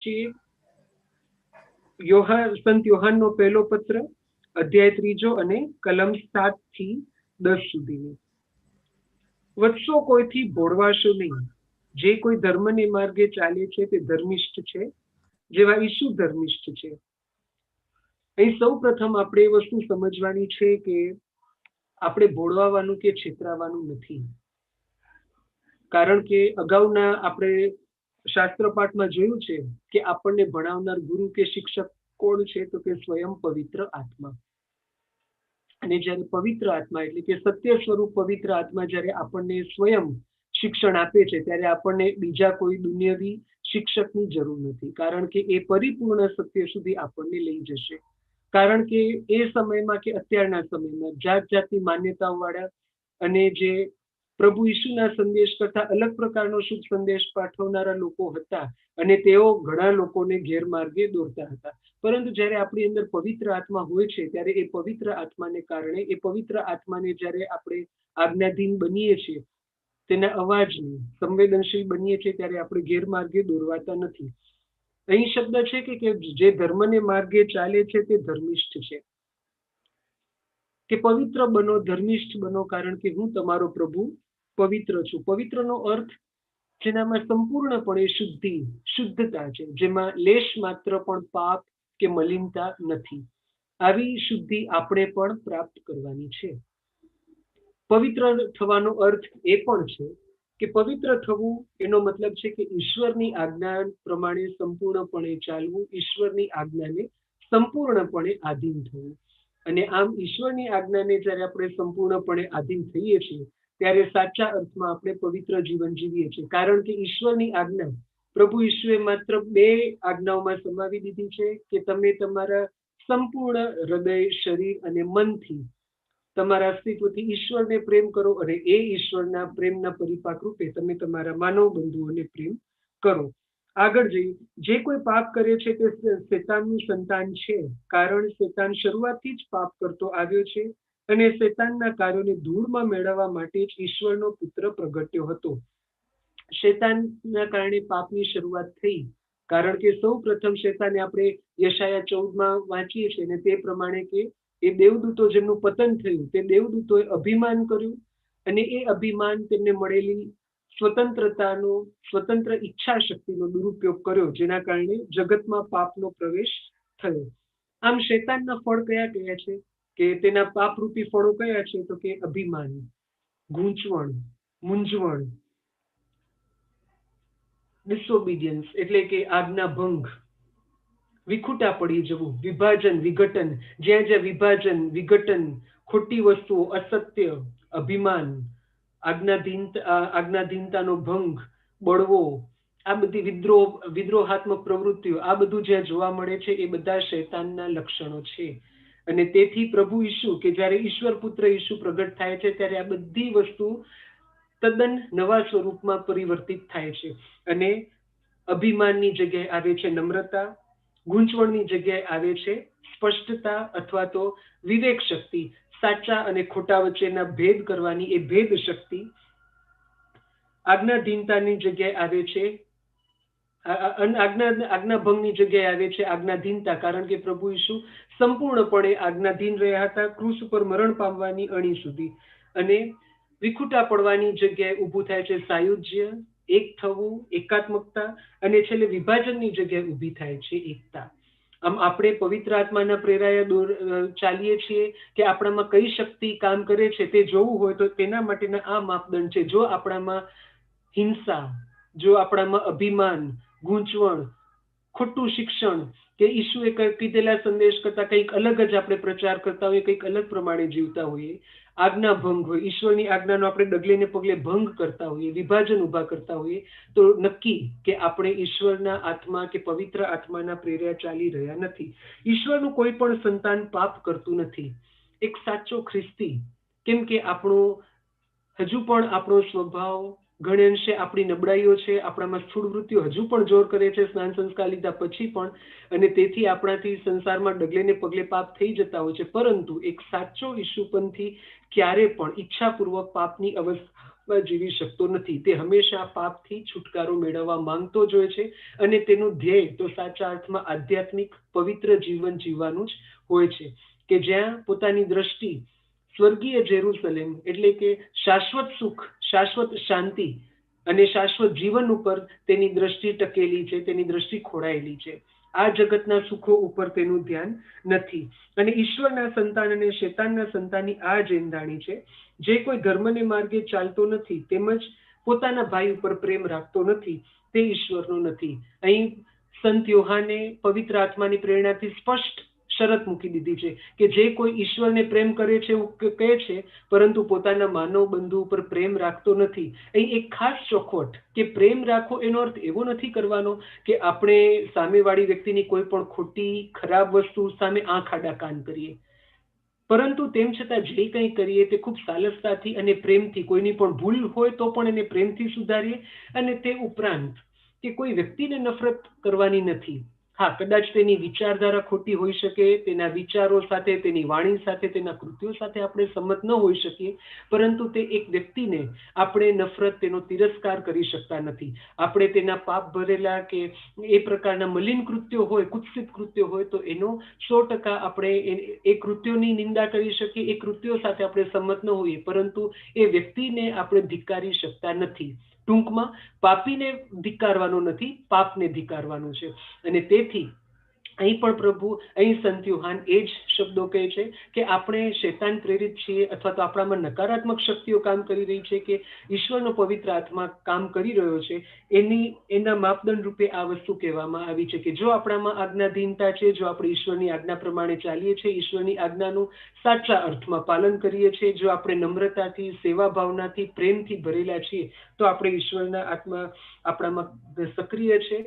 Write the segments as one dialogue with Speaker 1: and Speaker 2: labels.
Speaker 1: છીએ સંત યોહાનનો પહેલો પત્ર, અધ્યાય 3 અને કલમ 7 થી 10 સુધીની. વત્સો કોઈથી ભોળવાશો નહીં. જે કોઈ ધર્મને માર્ગે ચાલે છે તે ધર્મિષ્ઠ છે, જેવા ઈસુ ધર્મિષ્ઠ છે. અહીં સૌ પ્રથમ આપણે એ વસ્તુ સમજવાની છે કે આપણે ભોળવાવાનું કે છેતરાવાનું નથી. કારણ કે અગાઉના આપણે શાસ્ત્ર પાઠમાં જોયું છે કે આપણને ભણાવનાર ગુરુ કે શિક્ષક કોણ છે, તો કે સ્વયં પવિત્ર આત્મા. અને જ્યારે પવિત્ર આત્મા એટલે કે સત્ય સ્વરૂપ પવિત્ર આત્મા જ્યારે આપણને સ્વયં શિક્ષણ આપે છે, ત્યારે આપણને બીજા કોઈ દુનિયાવી શિક્ષકની જરૂર નથી. કારણ કે એ પરિપૂર્ણ સત્ય સુધી આપણને લઈ જશે. કારણ કે એ સમયમાં કે અત્યારના સમયમાં જાત જાતની માન્યતાઓ વાળા અને જે પ્રભુ ઈસુના સંદેશ કરતા અલગ પ્રકારનો શુભ સંદેશ પાઠવનારા લોકો હતા, અને તેઓ ઘણા લોકોને ગેરમાર્ગે દોરતા હતા. પરંતુ જ્યારે આપણી અંદર પવિત્ર આત્મા હોય છે, ત્યારે એ પવિત્ર આત્માને કારણે, એ પવિત્ર આત્માને જ્યારે આપણે આજ્ઞાધીન બનીએ છીએ, તેના અવાજને સંવેદનશીલ બનીએ છીએ, ત્યારે આપણે ગેરમાર્ગે દોરવાતા નથી. અહીં શબ્દ છે કે જે ધર્મને માર્ગે ચાલે છે તે ધર્મિષ્ઠ છે. કે પવિત્ર બનો, ધર્મિષ્ઠ બનો, કારણ કે હું તમારો પ્રભુ પવિત્ર છું. પવિત્રનો અર્થ જેનામાં સંપૂર્ણપણે શુદ્ધતા છે, જેમાં લેશ માત્ર પણ પાપ કે મલિનતા નથી. આવી શુદ્ધિ આપણે પણ પ્રાપ્ત કરવાની છે. પવિત્ર થવાનો અર્થ એ પણ છે કે પવિત્ર થવું એનો મતલબ છે કે ઈશ્વરની આજ્ઞા પ્રમાણે સંપૂર્ણપણે ચાલવું, ઈશ્વરની આજ્ઞાને સંપૂર્ણપણે આધીન થવું. અને આમ ઈશ્વરની આજ્ઞાને જ્યારે આપણે સંપૂર્ણપણે આધીન થઈએ છીએ, ત્યારે સાચા અર્થમાં આપણે પવિત્ર જીવન જીવીએ છીએ. કારણ કે ઈશ્વરની આજ્ઞા પ્રભુ ઈસુએ માત્ર 2 આજ્ઞાઓમાં સમાવી દીધી છે કે તમે તમારા સંપૂર્ણ હૃદય, શરીર અને મનથી, તમારા અસ્તિત્વથી ઈશ્વરને પ્રેમ કરો, અને એ ઈશ્વરના પ્રેમના પરિપાક રૂપે તમે તમારા માનવ બંધુઓને પ્રેમ કરો. આગળ જઈએ, જે કોઈ પાપ કરે છે તે શેતાનનું સંતાન છે, કારણ શેતાન શરૂઆતથી જ પાપ કરતો આવ્યો છે, અને શેતાનના કાર્યોને ધૂળમાં મેળવવા માટે જ ઈશ્વરનો પુત્ર પ્રગટ્યો હતો. શેતાનના કારણે પાપની શરૂઆત થઈ, કારણ કે સૌ પ્રથમ શેતાને આપણે યશાયા 14 વાંચીએ છીએ, અને તે પ્રમાણે કે એ દેવદૂતો જેમનું પતન થયું, તે દેવદૂતોએ અભિમાન કર્યું, અને એ અભિમાન તેમને મળેલી સ્વતંત્ર ઈચ્છા શક્તિનો દુરુપયોગ કર્યો, જેના કારણે જગતમાં પાપનો પ્રવેશ થયો. આમ શેતાનના ફળ કયા કયા છે, કે તેના પાપરૂપી ફળો કયા છે, તો કે અભિમાન, ગૂંચવણ, મૂંઝવણ, ડિસઓબિડિયન્સ એટલે કે આજ્ઞા ભંગ, વિખુટા પડી જવું, વિભાજન, વિઘટન, જ્યાં જ્યાં વિભાજન, વિઘટન, ખોટી વસ્તુઓ, અસત્ય, અભિમાન, આજ્ઞાધીનતાનો ભંગ, બળવો, આ બધી વિદ્રોહાત્મક પ્રવૃત્તિઓ, આ બધું જ્યાં જોવા મળે છે, એ બધા શૈતાનના લક્ષણો છે. અને તેથી પ્રભુ ઈસુ, કે જ્યારે ઈશ્વર પુત્ર ઈસુ પ્રગટ થાય છે, ત્યારે આ બધી વસ્તુ તદ્દન નવા સ્વરૂપમાં પરિવર્તિત થાય છે. અને અભિમાનની જગ્યાએ આવે છે નમ્રતા, ગૂંચવણની જગ્યાએ આવે છે સ્પષ્ટતા અથવા તો વિવેક શક્તિ, સાચા અને ખોટા વચ્ચેના ભેદ કરવાની એ ભેદ શક્તિ. આજ્ઞાધીનતાની જગ્યાએ આવે છે આજ્ઞાભંગની જગ્યાએ આવે છે આજ્ઞાધીનતા, કારણ કે પ્રભુ ઈસુ સંપૂર્ણપણે આજ્ઞાધીન રહ્યા હતા, ક્રૂસ ઉપર મરણ પામવાની અણી સુધી. અને વિખુટા પડવાની જગ્યાએ ઊભું થાય છે સાયુજ્ય, એક થવું, એકાત્મકતા, અને છેલ્લે વિભાજનની જગ્યાએ ઊભી થાય છે એકતા. આમ આપણે પવિત્ર આત્માના પ્રેરાયા ચાલીએ છીએ કે આપણામાં કઈ શક્તિ કામ કરે છે તે જોવું હોય તો તેના માટેના આ માપદંડ છે. જો આપણામાં હિંસા, જો આપણામાં અભિમાન, ગૂંચવણ, ખોટું શિક્ષણ, કે ઈસુએ કીધેલા સંદેશ કરતા કંઈક અલગ જ આપણે પ્રચાર કરતા હોઈએ, કંઈક અલગ પ્રમાણે જીવતા હોઈએ, આજ્ઞા ભંગ હોય, ઈશ્વરની આજ્ઞાનો આપણે ડગલે ને પગલે ભંગ કરતા હોઈએ, વિભાજન ઉભા કરતા હોઈએ, તો નક્કી કે આપણે ઈશ્વરના આત્મા કે પવિત્ર આત્માના પ્રેર્યા ચાલી રહ્યા નથી. ઈશ્વરનું કોઈ પણ સંતાન પાપ કરતું નથી, એક સાચો ખ્રિસ્તી. કેમ કે હજુ પણ આપણો સ્વભાવ, ઘણે અંશે આપણી નબળાઈઓ છે, આપણામાં સ્થૂળ વૃત્તિઓ હજુ પણ જોર કરે છે સ્નાન સંસ્કાર લીધા પછી પણ, અને તેથી આપણાથી સંસારમાં ડગલે ને પગલે પાપ થઈ જતા હોય છે. પરંતુ એક સાચો ઈશુપંથી ક્યારે પણ ઈચ્છાપૂર્વક પાપની જીવી શકતો નથી. તે હંમેશા પાપથી છુટકારો મેળવવા માંગતો જ હોય છે અને તેનું ધ્યેય તો સાચા અર્થમાં આધ્યાત્મિક પવિત્ર જીવન જીવવાનું જ હોય છે, કે જ્યાં પોતાની દ્રષ્ટિ સ્વર્ગીય જેરુસલેમ એટલે કે શાશ્વત સુખ, શાશ્વત શાંતિ અને શાશ્વત જીવન ઉપર તેની દ્રષ્ટિ ટકેલી છે, તેની દ્રષ્ટિ ખોડાયેલી છે. આ જગતના સુખો ઉપર તેનું ધ્યાન નથી. અને ઈશ્વરના સંતાન અને શેતાનના સંતાનની આ જ એંધાણી છે. જે કોઈ ધર્મને માર્ગે ચાલતો નથી તેમજ પોતાના ભાઈ ઉપર પ્રેમ રાખતો નથી તે ઈશ્વરનો નથી. અહીં સંત યોહાને પવિત્ર આત્માની પ્રેરણાથી સ્પષ્ટ શરત મૂકી દીધી છે કે જે કોઈ ઈશ્વરને પ્રેમ કરે છે એવું કહે છે પરંતુ પોતાના માનવ બંધુ ઉપર પ્રેમ રાખતો નથી. અહીં એક ખાસ ચોખવટ કે પ્રેમ રાખવો એનો અર્થ એવો નથી કરવાનો કે આપણે સામેવાળી વ્યક્તિની કોઈ પણ ખોટી ખરાબ વસ્તુ સામે આંખ આડા કાન કરીએ, પરંતુ તેમ છતાં જે કંઈ કરીએ તે ખૂબ સાલસતાથી અને પ્રેમથી, કોઈની પણ ભૂલ હોય તો પણ એને પ્રેમથી સુધારીએ. અને તે ઉપરાંત કે કોઈ વ્યક્તિને નફરત કરવાની નથી. હા, કદાચ તેની વિચારધારા ખોટી હોઈ શકે, તેના વિચારો સાથે, તેની વાણી સાથે, તેના કૃત્યો સાથે આપણે સંમત ન હોઈ શકીએ, પરંતુ તે એક વ્યક્તિને આપણે નફરત, તેનો તિરસ્કાર કરી શકતા નથી. આપણે તેના પાપ ભરેલા કે એ પ્રકારના મલિન કૃત્યો હોય, કુત્સિત કૃત્યો હોય તો એનો 100% આપણે એ કૃત્યોની નિંદા કરી શકીએ, એ કૃત્યો સાથે આપણે સંમત ન હોઈએ, પરંતુ એ વ્યક્તિને આપણે ધિક્કારી શકતા નથી. ટૂંકમાં પાપીને ધિક્કારવાનો નથી, પાપને ધિક્કારવાનું છે. અને તેથી અહીં પણ પ્રભુ, અહીં સંત યોહાન એ જ શબ્દો કહે છે કે આપણે શૈતાન પ્રેરિત છીએ અથવા તો આપણામાં નકારાત્મક શક્તિઓ કામ કરી રહી છે કે ઈશ્વરનો પવિત્ર આત્મા કામ કરી રહ્યો છે, એના માપદંડ રૂપે આ વસ્તુ કહેવામાં આવી છે કે જો આપણામાં આજ્ઞાધીનતા છે, જો આપણે ઈશ્વરની આજ્ઞા પ્રમાણે ચાલીએ છીએ, ઈશ્વરની આજ્ઞાનું સાચા અર્થમાં પાલન કરીએ છીએ, જો આપણે નમ્રતાથી, સેવા ભાવનાથી, પ્રેમથી ભરેલા છીએ, તો આપણે ઈશ્વરના આત્મા આપણામાં સક્રિય છે.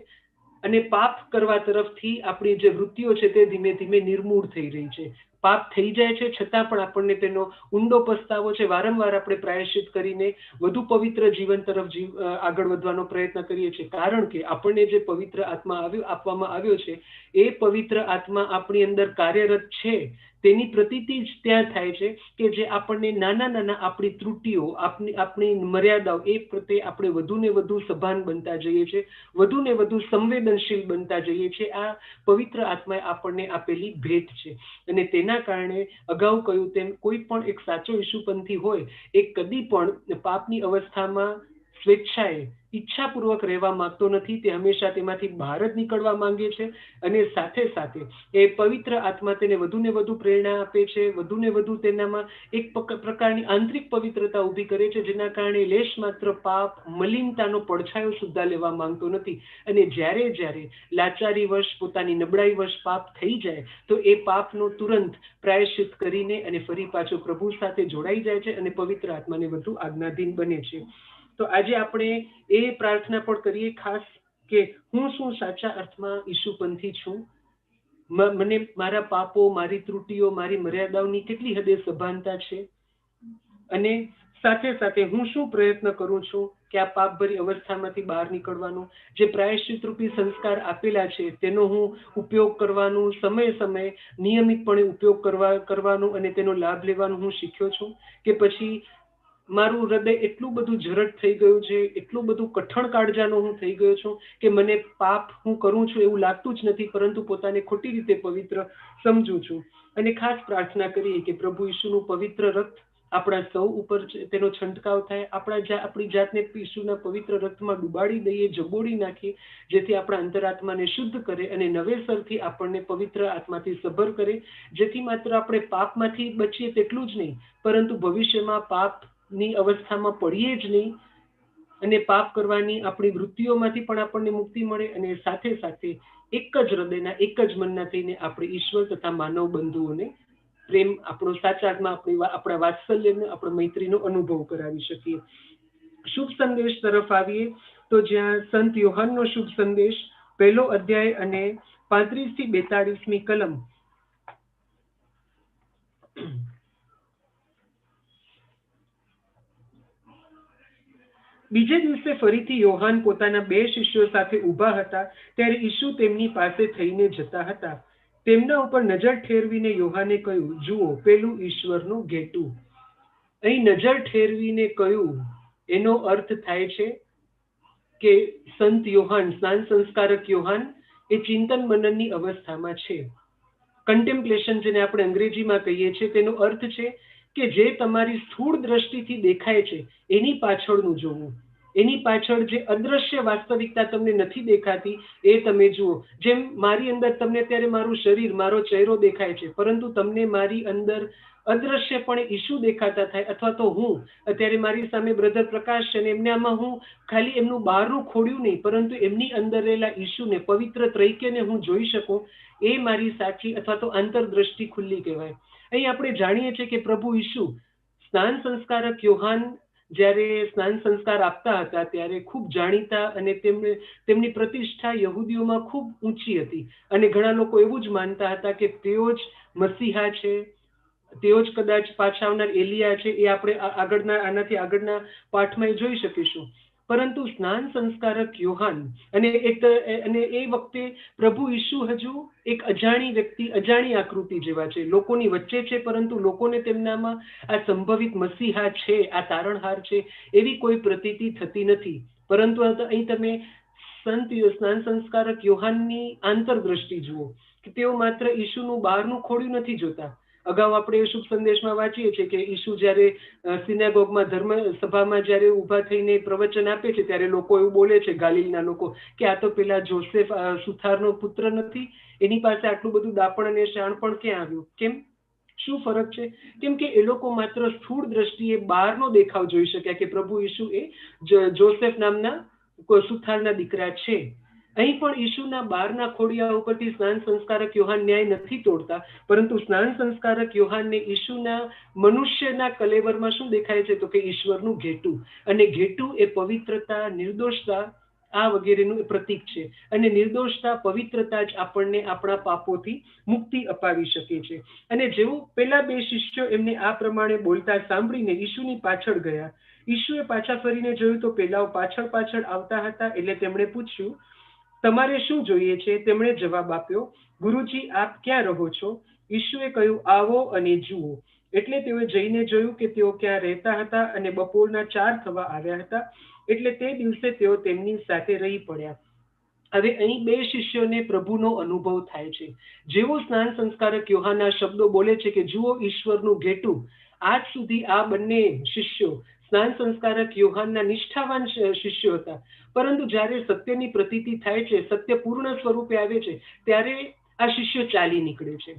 Speaker 1: અને પાપ કરવા તરફથી આપણી જે વૃત્તિઓ છે તે ધીમે ધીમે નિર્મૂળ થઈ રહી છે. પાપ થઈ જાય છે છતાં પણ આપણને તેનો ઊંડો પસ્તાવો છે. વારંવાર આપણે પ્રાયશ્ચિત કરીને વધુ પવિત્ર જીવન તરફ આગળ વધવાનો પ્રયત્ન કરીએ છીએ, કારણ કે આપણને જે પવિત્ર આત્મા આપવામાં આવ્યો છે એ પવિત્ર આત્મા આપણી અંદર કાર્યરત છે તેની પ્રતીતિ જ ત્યાં થાય છે કે જે આપણને નાના નાના આપણી ત્રુટિઓ, આપણી મર્યાદાઓ એ પ્રત્યે આપણે વધુ ને વધુ સભાન બનતા જઈએ છીએ, વધુ ને વધુ સંવેદનશીલ બનતા જઈએ છીએ. આ પવિત્ર આત્માએ આપણને આપેલી ભેટ છે. અને તેના કારણે અગાઉ કહ્યું તેમ કોઈ પણ એક સાચો ઈશુપંથી હોય એ કદી પણ પાપની અવસ્થામાં સ્વેચ્છાએ ઈચ્છાપૂર્વક રહેવા માંગતો નથી. તે હંમેશા તેમાંથી બહાર જ નીકળવા માંગે છે. અને સાથે સાથે એ પવિત્ર આત્મા તેને વધુ ને વધુ પ્રેરણા આપે છે, વધુ ને વધુ તેનામાં એક પ્રકારની આંતરિક પવિત્રતા ઊભી કરે છે, જેના કારણે લેશ માત્ર પાપ, મલિનતાનો પડછાયો સુદ્ધા લેવા માંગતો નથી. અને જ્યારે જ્યારે લાચારીવશ, પોતાની નબળાઈવશ પાપ થઈ જાય તો એ પાપનો તુરંત પ્રાયશ્ચિત કરીને અને ફરી પાછો પ્રભુ સાથે જોડાઈ જાય છે અને પવિત્ર આત્માને વધુ આજ્ઞાધીન બને છે. તો આજે આપણે એ પ્રાર્થના પણ કરીએ ખાસ કે હું શું સાચા અર્થમાં ઈશુપંથી છું? મને મારા પાપો, મારી ત્રુટિઓ, મારી મર્યાદાઓની કેટલી હદે સભાનતા છે? અને સાથે સાથે હું શું પ્રયત્ન કરું છું કે આ પાપભરી અવસ્થામાંથી બહાર નીકળવાનું, જે પ્રાયશ્ચિત રૂપી સંસ્કાર આપેલા છે તેનો હું ઉપયોગ કરવાનું, સમયે સમયે નિયમિતપણે ઉપયોગ કરવાનું અને તેનો લાભ લેવાનું હું શીખ્યો છું? કે પછી મારું હૃદય એટલું બધું જરડ થઈ ગયું છે, એટલું બધું કઠણ કાળજાનો હું થઈ ગયો છું કે મને પાપ હું કરું છું એવું લાગતું જ નથી, પરંતુ પોતાને ખોટી રીતે પવિત્ર સમજું છું? અને ખાસ પ્રાર્થના કરીએ કે પ્રભુ ઈસુનું પવિત્ર રક્ત આપણા સૌ ઉપર તેનો છંટકાવ થાય. આપણી જાતને ઈસુના પવિત્ર રક્તમાં ડુબાડી દઈએ, જબોડી નાખીએ, જેથી આપણા અંતરાત્માને શુદ્ધ કરે અને નવેસરથી આપણને પવિત્ર આત્માથી સભર કરે, જેથી માત્ર આપણે પાપમાંથી બચીએ તેટલું જ નહીં, પરંતુ ભવિષ્યમાં પાપની અવસ્થામાં પડીએ જ નહીં અને પાપ કરવાની આપણી વૃત્તિઓમાંથી પણ આપણને મુક્તિ મળે. અને સાથે સાથે એક જ હૃદયના, એક જ મનના થઈને આપણે ઈશ્વર તથા માનવ બંધુઓને પ્રેમ, આપણો સાચામાં આપણા વાત્સલ્યનો, આપણા મૈત્રીનો અનુભવ કરાવી શકીએ. શુભ સંદેશ તરફ આવીએ તો જ્યાં સંત યોહાનનો શુભ સંદેશ 1 અધ્યાય અને 35 થી 42મી કલમ. બીજે દિવસે ફરીથી યોહાન પોતાના 2 શિષ્યો સાથે ઊભા હતા, ત્યારે ઈસુ તેમની પાસે થઈને જતા હતા. તેમના ઉપર નજર ઠેરવીને યોહાને કહ્યું, જુઓ, પેલું ઈશ્વરનું ઘેટું. અહીં નજર ઠેરવીને કહ્યું એનો અર્થ થાય છે કે સંત યોહાન, સ્નાન સંસ્કારક યોહાન એ ચિંતન મનનની અવસ્થામાં છે. કન્ટેમ્પ્લેશન જેને આપણે અંગ્રેજીમાં કહીએ છીએ, તેનો અર્થ છે કે જે તમારી સ્થૂળ દ્રષ્ટિથી દેખાય છે એની પાછળનું જોવું, એની પાછળ જે અદ્રશ્ય વાસ્તવિકતા તમને નથી દેખાતી એ તમે જુઓ. જેમ મારી અંદર તમને અત્યારે મારું શરીર, મારો ચહેરો દેખાય છે, પરંતુ તમને મારી અંદર અદ્રશ્યપણે ઈસુ દેખાતા થાય, અથવા તો હું અત્યારે મારી સામે બ્રધર પ્રકાશ છે અને એમનામાં હું ખાલી એમનું બહારનું ખોડ્યું નહીં, પરંતુ એમની અંદર રહેલા ઈસુને, પવિત્ર ત્રૈક્યને હું જોઈ શકું, એ મારી સાચી અથવા તો આંતરદ્રષ્ટિ ખુલ્લી કહેવાય. અહીં આપણે જાણીએ છીએ કે પ્રભુ ઈસુ સ્નાન સંસ્કારક યોહાન જ્યારે સ્નાન સંસ્કાર આપતા હતા ત્યારે ખૂબ જાણીતા, અને તેમની પ્રતિષ્ઠા યહૂદીઓમાં ખૂબ ઊંચી હતી, અને ઘણા લોકો એવું જ માનતા હતા કે તેઓ જ મસીહા છે, તેઓ જ કદાચ પાછા આવનાર એલિયા છે. એ આપણે આનાથી આગળના પાઠમાં જોઈ શકીશું. પરંતુ સ્નાન સંસ્કારક યોહાન અને એ વખતે પ્રભુ ઈસુ હજુ એક અજાણી વ્યક્તિ, અજાણી આકૃતિ જેવા છે, લોકોની વચ્ચે છે, પરંતુ લોકોને તેમનામાં આ સંભવિત મસીહા છે, આ તારણહાર છે, એવી કોઈ પ્રતીતિ થતી નથી. પરંતુ અહીં તમે સ્નાન સંસ્કારક યોહાનની આંતરદ્રષ્ટિ જુઓ કે તેઓ માત્ર ઈસુનું બહારનું ખોડ્યું નથી જોતા. અગાઉ આપણે શુભ સંદેશમાં વાંચીએ છીએ કે ઈસુ જ્યારે સિનેગોગમાં, ધર્મ સભામાં જ્યારે ઊભા થઈને પ્રવચન આપે છે ત્યારે લોકો એવું બોલે છે, ગાલિલના લોકો, કે આ તો પેલા જોસેફ સુથારનો પુત્ર નથી, એની પાસે આટલું બધું દાપણ અને શાણપણ ક્યાં આવ્યું? કેમ? શું ફરક છે? કેમ કે એ લોકો માત્ર સ્થૂળ દ્રષ્ટિએ બહારનો દેખાવ જોઈ શક્યા કે પ્રભુ ઈસુ એ જોસેફ નામના સુથારના દીકરા છે. અહીં પણ ઈસુના બહારના ખોડિયા ઉપરથી સ્નાન સંસ્કારક યોહાન ન્યાય નથી તોડતા, પરંતુ સ્નાન સંસ્કારક યોહાનને ઈસુના મનુષ્યના કલેવરમાં શું દેખાય છે? તો કે ઈશ્વરનું ઘેટું, અને ઘેટું એ પવિત્રતા, નિર્દોષતા, આ વગેરેનું પ્રતીક છે. અને નિર્દોષતા, પવિત્રતા જ આપણને આપણા પાપોથી મુક્તિ અપાવી શકે છે. અને જેવું પેલા બે શિષ્યો એમને આ પ્રમાણે બોલતા સાંભળીને ઈસુની પાછળ ગયા. ઈસુએ પાછા ફરીને જોયું તો પેલાઓ પાછળ પાછળ આવતા હતા, એટલે તેમણે પૂછ્યું, તમારે શું જોઈએ છે? તેમણે જવાબ આપ્યો, ગુરુજી, આપ ક્યાં રહો છો? ઈસુએ કહ્યું, આવો અને જુઓ. એટલે તેઓએ જઈને જોયું કે તેઓ ક્યાં રહેતા હતા, અને બપોરના 4 થવા આવ્યા હતા. એટલે તે દિવસે તેઓ તેમની સાથે રહી પડ્યા. હવે અહીં બે શિષ્યોને પ્રભુનો અનુભવ થાય છે. જેવો સ્નાન સંસ્કારક યોહાનના શબ્દો બોલે છે કે જુઓ ઈશ્વરનું ઘેટું, આજ સુધી આ બંને શિષ્યો સ્નાન સંસ્કારક યોહાનના નિષ્ઠાવાન શિષ્યો હતા. પરંતુ જ્યારે સત્યની પ્રતીતિ થાય છે, સત્ય પૂર્ણ સ્વરૂપે આવે છે, ત્યારે આ શિષ્યો ચાલી નીકળે છે.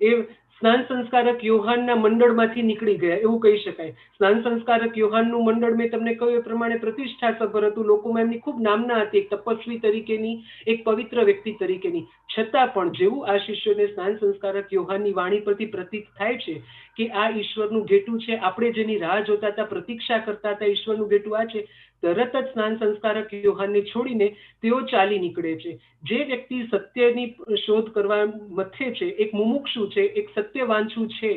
Speaker 1: એ સ્નાન સંસ્કારક યોહાનના મંડળમાંથી નીકળી ગયા એવું કહી શકાય. સ્નાન સંસ્કારક યોહાનનું મંડળ મેં તમને કહ્યું એ પ્રમાણે પ્રતિષ્ઠાસભર હતું, લોકોમાં એમની ખૂબ નામના હતી, એક તપસ્વી તરીકેની, એક પવિત્ર વ્યક્તિ તરીકેની. છતાં પણ જેવું આ શિષ્યોને સ્નાન સંસ્કારક યોહાનની વાણી પરથી પ્રતીત થાય છે કે આ ઈશ્વરનું ઘેટું છે, આપણે જેની રાહ જોતા હતા, પ્રતીક્ષા કરતા હતા, ઈશ્વરનું ઘેટું આ છે, તરત જ સ્નાન સંસ્કારક યોહાનને છોડીને તેઓ ચાલી નીકળે છે. જે વ્યક્તિ સત્યની શોધ કરવા મથે છે, એક મુમુક્ષુ છે, એક સત્યવાંછુ છે,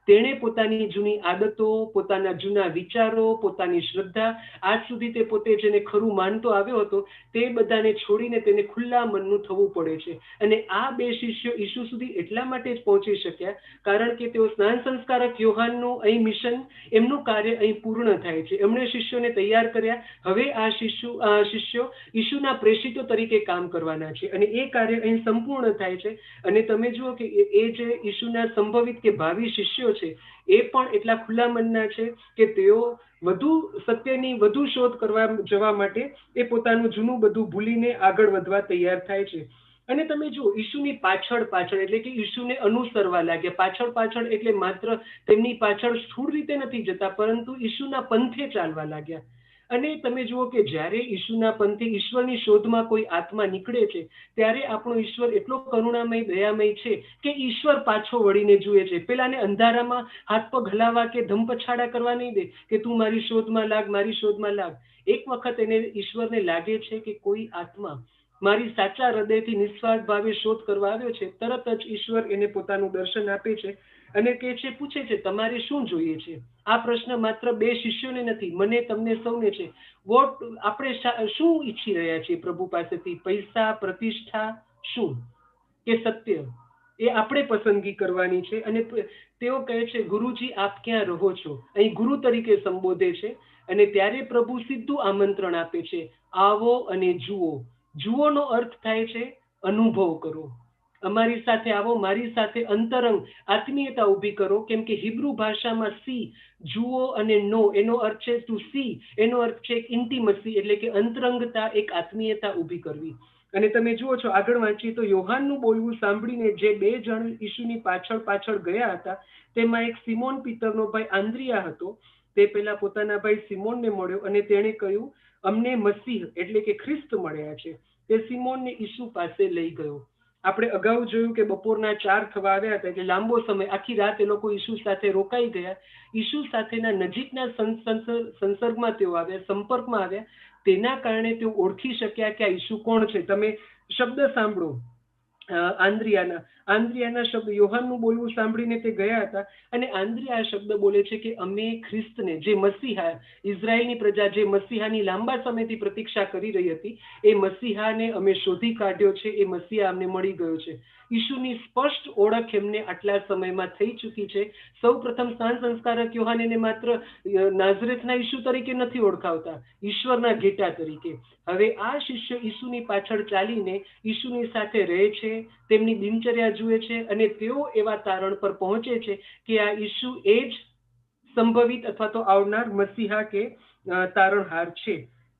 Speaker 1: તેણે પોતાની જૂની આદતો, પોતાના જૂના વિચારો, પોતાની શ્રદ્ધા, આજ સુધી તે પોતે જેને ખરું માનતો આવ્યો હતો, તે બધાને છોડીને તેને ખુલ્લા મનનું થવું પડે છે. અને આ બે શિષ્યો ઈસુ સુધી એટલા માટે જ પહોંચી શક્યા કારણ કે તેઓ સ્નાન સંસ્કારક યોહાનનું અહીં મિશન, એમનું કાર્ય અહીં પૂર્ણ થાય છે. એમણે શિષ્યોને તૈયાર કર્યા. હવે આ શિષ્યો ઈસુના પ્રેષિતો તરીકે કામ કરવાના છે, અને એ કાર્ય અહીં સંપૂર્ણ થાય છે. અને તમે જુઓ કે એ જે ઈસુના સંભવિત કે ભાવિ શિષ્યો છે, એ પણ એટલા ખુલ્લા મનના છે કે તેઓ વધુ સત્યની વધુ શોધ કરવા જવા માટે એ પોતાનું જૂનું બધું ભૂલીને આગળ વધવા તૈયાર થાય છે. અને તમે જુઓ, ઈસુની પાછળ એટલે કે ઈસુને અનુસરવા લાગ્યા. પાછળ એટલે માત્ર તેમની પાછળ સ્થૂળ રીતે નથી જતા, પરંતુ ઈસુના પંથે ચાલવા લાગ્યા. અને તમે જુઓ કે જ્યારે ઈસુના પંથે ઈશ્વરની શોધમાં કોઈ આત્મા નીકળે છે, ત્યારે આપણો ઈશ્વર એટલો કરુણામય, દયામય છે કે ઈશ્વર પાછો વળીને જુએ છે. પેલાને અંધારામાં હાથ પગ હલાવવા કે ધમપછાડા કરવા નહીં દે કે તું મારી શોધમાં લાગ, મારી શોધમાં લાગ. એક વખત એને ઈશ્વરને લાગે છે કે કોઈ આત્મા મારી સાચા હૃદયથી નિસ્વાર્થ ભાવે શોધ કરવા આવ્યો છે, તરત જ ઈશ્વર એને પોતાનું દર્શન આપે છે અને પૂછે છે, તમારે શું જોઈએ છે? આ પ્રશ્ન માત્ર બે શિષ્યોને નથી, મને, તમને સૌને છે. આપણે શું ઈચ્છી રહ્યા છીએ પ્રભુ પાસેથી? પૈસા, પ્રતિષ્ઠા, શું? કે સત્ય? એ આપણે પસંદગી કરવાની છે. અને તેઓ કહે છે, ગુરુજી આપ ક્યાં રહો છો? અહીં ગુરુ તરીકે સંબોધે છે. અને ત્યારે પ્રભુ સીધું આમંત્રણ આપે છે, આવો અને જુઓ. જુઓનો અર્થ થાય છે અનુભવ કરો. અમારી સાથે આવો, મારી સાથે અંતરંગ આત્મીયતા ઊભી કરો. કેમ કે હિબ્રુ ભાષામાં સી, જુઓ, અને નો એનો અર્થ છે ટુ સી, એનો અર્થ છે ઇન્ટિમસી, એટલે કે અંતરંગતા, એક આત્મીયતા ઊભી કરવી. અને તમે જુઓ છો, આગળ વાંચીએ તો યોહાનનું બોલવું સાંભળીને જે 2 જણ ઈસુની પાછળ પાછળ ગયા હતા, તેમાં એક સિમોન પીતરનો ભાઈ આંદ્રિયા હતો. તે પેલા પોતાના ભાઈ સિમોનને મળ્યો અને તેણે કહ્યું, અમને મસીહ એટલે કે ખ્રિસ્ત મળ્યા છે. તે સિમોનને ઈસુ પાસે લઈ ગયો. આપણે અગાઉ જોયું કે બપોરના 4 થવા આવ્યા હતા, એટલે લાંબો સમય, આખી રાત એ લોકો ઈસુ સાથે રોકાઈ ગયા. ઈસુ સાથેના નજીકના સંસર્ગમાં તેઓ આવ્યા, સંપર્કમાં આવ્યા. તેના કારણે તેઓ ઓળખી શક્યા કે આ ઈસુ કોણ છે. તમે શબ્દ સાંભળો, આંદ્રિયાના શબ્દ, યોહાનનું બોલવું સાંભળીને તે ગયા હતા. અને આંદ્રિયા આ શબ્દ બોલે છે કે અમે ખ્રિસ્તને, જે મસીહા, ઇઝરાયલની પ્રજા જે મસીહાની લાંબા સમયથી પ્રતીક્ષા કરી રહી હતી, એ મસીહાને અમે શોધી કાઢ્યો છે. એ મસીહા અમને મળી ગયો છે. ઈસુની સ્પષ્ટ ઓળખ એમને આટલા સમયમાં થઈ ચૂકી છે. સૌ પ્રથમ સ્થાન સંસ્કારક યોહાન એને માત્ર નાઝરેથના ઈસુ તરીકે નથી ઓળખાવતા, ઈશ્વરના ઘેટા તરીકે. હવે આ શિષ્ય ઈસુની પાછળ ચાલીને ઈસુની સાથે રહે છે, તેમની દિનચર્યા જુએ છે, અને તેઓ એવા તારણ પર પહોંચે છે કે આ ઈસુ એ જ સંભવિત અથવા તો આવનાર મસીહા કે તારણહાર છે.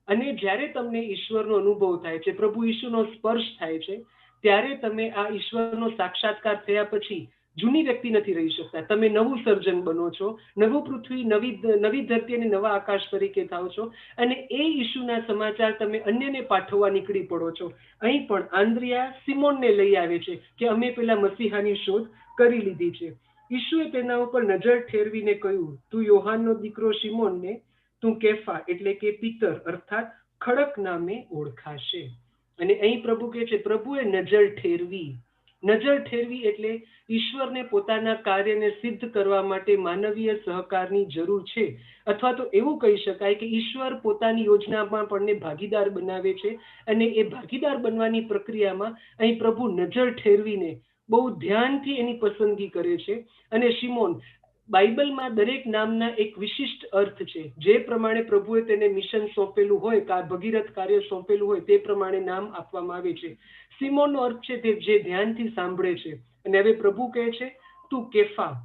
Speaker 1: અને જ્યારે તમને ઈશ્વરનો અનુભવ થાય છે, પ્રભુ ઈસુનો સ્પર્શ થાય છે, ત્યારે તમે આ ઈશ્વરનો સાક્ષાત્કાર થયા પછી જૂની વ્યક્તિ નથી રહી શકતા. તમે નવું સર્જન બનો છો, નવું પૃથ્વી, નવી ધરતી અને નવા આકાશ તરીકે થાવ છો. અને એ ઈસુના સમાચાર તમે અન્યને પાઠવવા નીકળી પડો છો. અહીં પણ આંદ્રિયા સિમોનને લઈ આવે છે કે અમે પેલા મસીહાની શોધ કરી લીધી છે. ઈસુએ તેના ઉપર નજર ઠેરવીને કહ્યું, તું યોહાનનો દીકરો શિમોનને, તું કેફા એટલે કે પિતર અર્થાત ખડક નામે ઓળખાશે. અને અહીં પ્રભુ કહે છે, પ્રભુએ નજર ઠેરવી. નજર ઠેરવી એટલે ઈશ્વરને પોતાના કાર્યને સિદ્ધ કરવા માટે માનવીય સહકારની જરૂર છે. અથવા તો એવું કહી શકાય કે ઈશ્વર પોતાની યોજનામાં આપણને ભાગીદાર બનાવે છે. અને એ ભાગીદાર બનવાની પ્રક્રિયામાં અહીં પ્રભુ નજર ઠેરવીને બહુ ધ્યાનથી એની પસંદગી કરે છે. અને શિમોન, બાઇબલમાં દરેક નામના એક વિશિષ્ટ અર્થ છે. જે પ્રમાણે પ્રભુએ તેને મિશન સોંપેલું હોય, ભગીરથ કાર્ય સોંપેલું હોય, તે પ્રમાણે નામ આપવામાં આવે છે. સિમોનનો અર્થ છે તે જે ધ્યાનથી સાંભળે છે. અને હવે પ્રભુ કહે છે, તું કેફા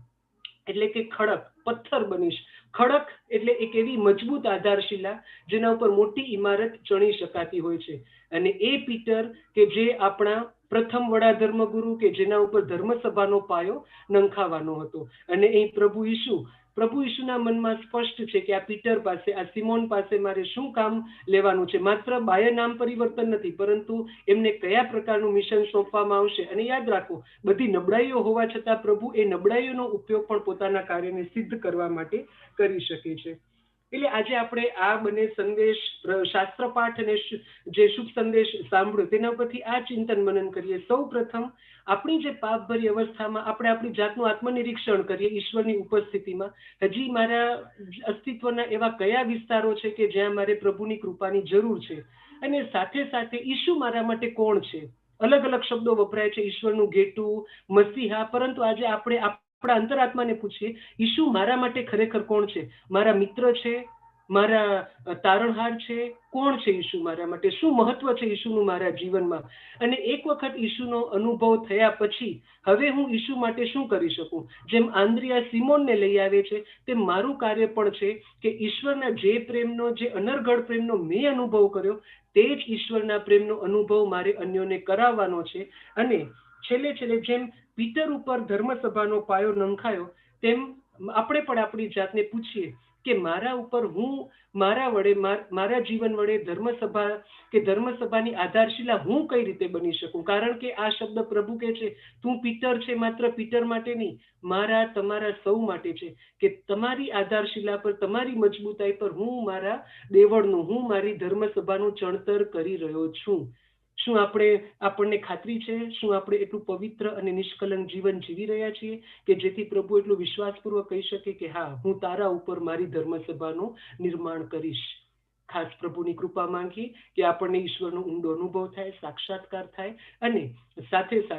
Speaker 1: એટલે કે ખડક, પથ્થર બનીશ. ખડક એટલે એક એવી મજબૂત આધારશિલા જેના ઉપર મોટી ઇમારત ચણી શકાતી હોય છે. અને એ પીટર કે જે આપણા પ્રથમ વડા ધર્મગુરુ, કે જેના ઉપર ધર્મસભાનો પાયો નંખાવાનો હતો. અને અહીં પ્રભુ ઈસુના મનમાં સ્પષ્ટ છે કે આ પીટર પાસે, આ સિમોન પાસે મારે શું કામ લેવાનું છે. માત્ર બાહ્ય નામ પરિવર્તન નથી, પરંતુ એમને કયા પ્રકારનું મિશન સોંપવામાં આવશે. અને યાદ રાખો, બધી નબળાઈઓ હોવા છતાં પ્રભુ એ નબળાઈઓનો ઉપયોગ પણ પોતાના કાર્યને સિદ્ધ કરવા માટે કરી શકે છે. એટલે આજે આપણે આ બંને સંદેશ, શાસ્ત્ર પાઠ અને જે શુભ સંદેશ સાંભળ્યો, તેના પરથી આ ચિંતન મનન કરીએ. સૌ પ્રથમ આપણી જે પાપભરી અવસ્થામાં આપણે આપણી જાતનું આત્મનિરીક્ષણ કરીએ ઈશ્વરની ઉપસ્થિતિમાં. હજી મારા અસ્તિત્વના એવા કયા વિસ્તારો છે કે જ્યાં મારે પ્રભુની કૃપાની જરૂર છે. અને સાથે સાથે ઈસુ મારા માટે કોણ છે. અલગ અલગ શબ્દો વપરાય છે, ઈશ્વરનું ઘેટું, મસીહા. પરંતુ આજે આપણે આપણા અંતરાત્માને પૂછીએ, ઈસુ મારા માટે ખરેખર કોણ છે? મારા મિત્ર છે? મારા તારણહાર છે? કોણ છે ઈસુ મારા માટે? શું મહત્વ છે ઈસુનું મારા જીવનમાં? અને એક વખત ઈસુનો અનુભવ થયા પછી હવે હું ઈસુ માટે શું કરી શકું? જેમ આંદ્રિયા સિમોનને લઈ આવે છે, તેમ મારું કાર્ય પણ છે કે ઈશ્વરના જે પ્રેમનો, જે અનર્ગળ પ્રેમનો મેં અનુભવ કર્યો, તે જ ઈશ્વરના પ્રેમનો અનુભવ મારે અન્યોને કરાવવાનો છે. અને છેલ્લે જેમ પીટર ઉપર ધર્મસભાનો પાયો નંખાયો, તેમ આપણે પણ આપણી જાતને પૂછીએ કે મારા ઉપર મારા જીવન વડે ધર્મસભાની આધારશિલા હું કઈ રીતે બની શકું? કારણ કે આ શબ્દ પ્રભુ કહે છે, તું પીટર છે, માત્ર પીટર માટે નહીં, મારા તમારા સૌ માટે છે. કે તમારી આધારશિલા પર, તમારી મજબૂતાઈ પર હું મારા દેવળનું, હું મારી ધર્મસભાનું ચણતર કરી રહ્યો છું. શું આપણને ખાતરી છે? શું આપણે એટલું પવિત્ર અને નિષ્કલંક જીવન જીવી રહ્યા છીએ કે જેથી પ્રભુ એટલું વિશ્વાસપૂર્વક કહી શકે કે હા, હું તારા ઉપર મારી ધર્મસભાનું નિર્માણ કરીશ? ખાસ પ્રભુની કૃપા માંગી કે આપણને ઈશ્વરનો ઊંડો અનુભવ થાય, સાક્ષાત્કાર થાય. અને સાથે સાથે